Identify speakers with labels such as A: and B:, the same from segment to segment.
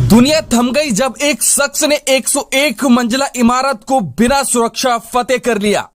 A: दुनिया थम गई जब एक शख्स ने 101 मंजिला इमारत को बिना सुरक्षा फतेह कर लिया।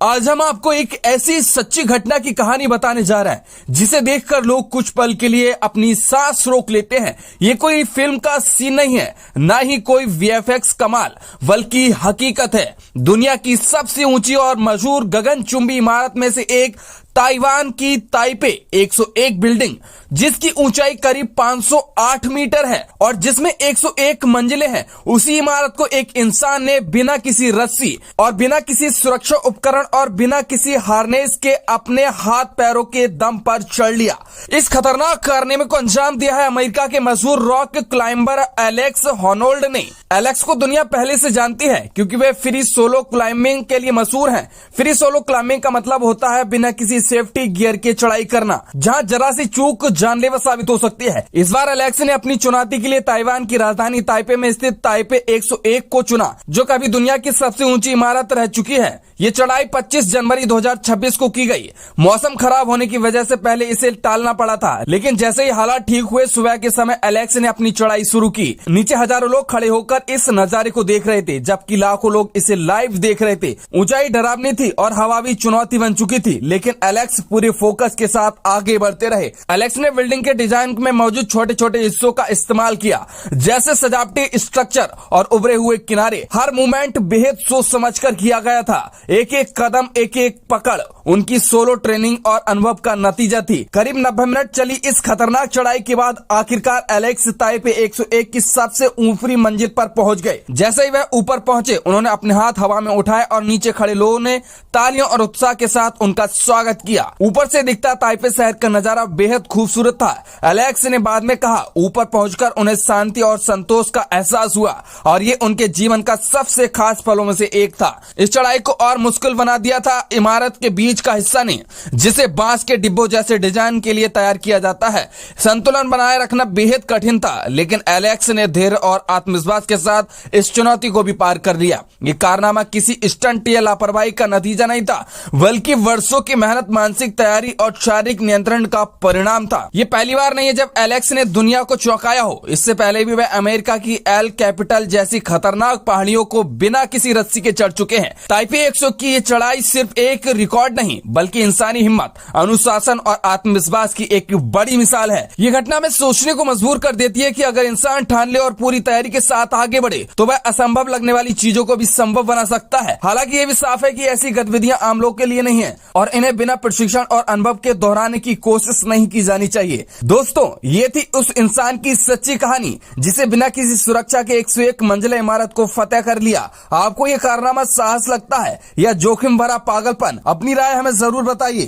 A: आज हम आपको एक ऐसी सच्ची घटना की कहानी बताने जा रहे हैं जिसे देखकर लोग कुछ पल के लिए अपनी सांस रोक लेते हैं। ये कोई फिल्म का सीन नहीं है, ना ही कोई वीएफएक्स कमाल, बल्कि हकीकत है। दुनिया की सबसे ऊंची और मशहूर गगनचुंबी इमारत में से एक ताइवान की ताइपे 101 बिल्डिंग, जिसकी ऊंचाई करीब 508 मीटर है और जिसमें 101 मंजिलें हैं, उसी इमारत को एक इंसान ने बिना किसी रस्सी और बिना किसी सुरक्षा उपकरण और बिना किसी हार्नेस के अपने हाथ पैरों के दम पर चढ़ लिया। इस खतरनाक कारनामे को अंजाम दिया है अमेरिका के मशहूर रॉक क्लाइंबर एलेक्स हॉनोल्ड ने। एलेक्स को दुनिया पहले से जानती है क्योंकि वे फ्री सोलो क्लाइंबिंग के लिए मशहूर हैं। फ्री सोलो क्लाइंबिंग का मतलब होता है बिना किसी सेफ्टी गियर के चढ़ाई करना, जहां जरा सी चूक जानलेवा साबित हो सकती है। इस बार एलेक्स ने अपनी चुनौती के लिए ताइवान की राजधानी ताइपे में स्थित ताइपे 101 को चुना, जो कभी दुनिया की सबसे ऊंची इमारत रह चुकी है। ये चढ़ाई 25 जनवरी 2026 को की गई। मौसम खराब होने की वजह से पहले इसे टालना पड़ा था, लेकिन जैसे ही हालात ठीक हुए, सुबह के समय एलेक्स ने अपनी चढ़ाई शुरू की। नीचे हजारों लोग खड़े होकर इस नजारे को देख रहे थे, जबकि लाखों लोग इसे लाइव देख रहे थे। ऊंचाई डरावनी थी और हवा भी चुनौती बन चुकी थी, लेकिन एलेक्स पूरे फोकस के साथ आगे बढ़ते रहे। एलेक्स ने बिल्डिंग के डिजाइन में मौजूद छोटे छोटे हिस्सों का इस्तेमाल किया, जैसे सजावटी स्ट्रक्चर और उभरे हुए किनारे। हर मूवमेंट बेहद सोच समझकर किया गया था। एक एक कदम, एक एक पकड़ उनकी सोलो ट्रेनिंग और अनुभव का नतीजा थी। करीब 90 मिनट चली इस खतरनाक चढ़ाई के बाद आखिरकार एलेक्स ताइपे 101 की सबसे ऊपरी मंजिल पर पहुंच गए। जैसे ही वह ऊपर पहुंचे, उन्होंने अपने हाथ हवा में उठाए और नीचे खड़े लोगों ने तालियों और उत्साह के साथ उनका स्वागत किया। ऊपर से दिखता ताइपे शहर का नजारा बेहद खूबसूरत था। एलेक्स ने बाद में कहा, ऊपर पहुंचकर उन्हें शांति और संतोष का एहसास हुआ और ये उनके जीवन का सबसे खास पलों में से एक था। इस चढ़ाई को और मुश्किल बना दिया था इमारत के बीच का हिस्सा ने, जिसे बांस के डिब्बों जैसे डिजाइन के लिए तैयार किया जाता है। संतुलन बनाए रखना बेहद कठिन था, लेकिन एलेक्स ने धैर्य और आत्मविश्वास के साथ इस चुनौती को भी पार कर लिया। ये कारनामा किसी स्टंट या लापरवाही का नतीजा नहीं था, बल्कि वर्षों की मेहनत, मानसिक तैयारी और शारीरिक नियंत्रण का परिणाम था। ये पहली बार नहीं है जब एलेक्स ने दुनिया को चौंकाया हो। इससे पहले भी वह अमेरिका की एल कैपिटल जैसी खतरनाक पहाड़ियों को बिना किसी रस्सी के चढ़ चुके हैं। ताइपे 101 की ये चढ़ाई सिर्फ एक रिकॉर्ड नहीं, बल्कि इंसानी हिम्मत, अनुशासन और आत्मविश्वास की एक बड़ी मिसाल है। ये घटना में सोचने को मजबूर कर देती है कि अगर इंसान ठान ले और पूरी तैयारी के साथ आगे बढ़े, तो वह असंभव लगने वाली चीजों को भी संभव बना सकता है। हालांकि ये भी साफ है कि ऐसी गतिविधियां आम लोग के लिए नहीं है और इन्हें बिना प्रशिक्षण और अनुभव के दोहराने की कोशिश नहीं की जानी चाहिए। दोस्तों, ये थी उस इंसान की सच्ची कहानी जिसे बिना किसी सुरक्षा के 101 मंजिला इमारत को फतेह कर लिया। आपको ये कारनामा साहस लगता है या जोखिम भरा पागलपन? अपनी राय हमें जरूर बताइए।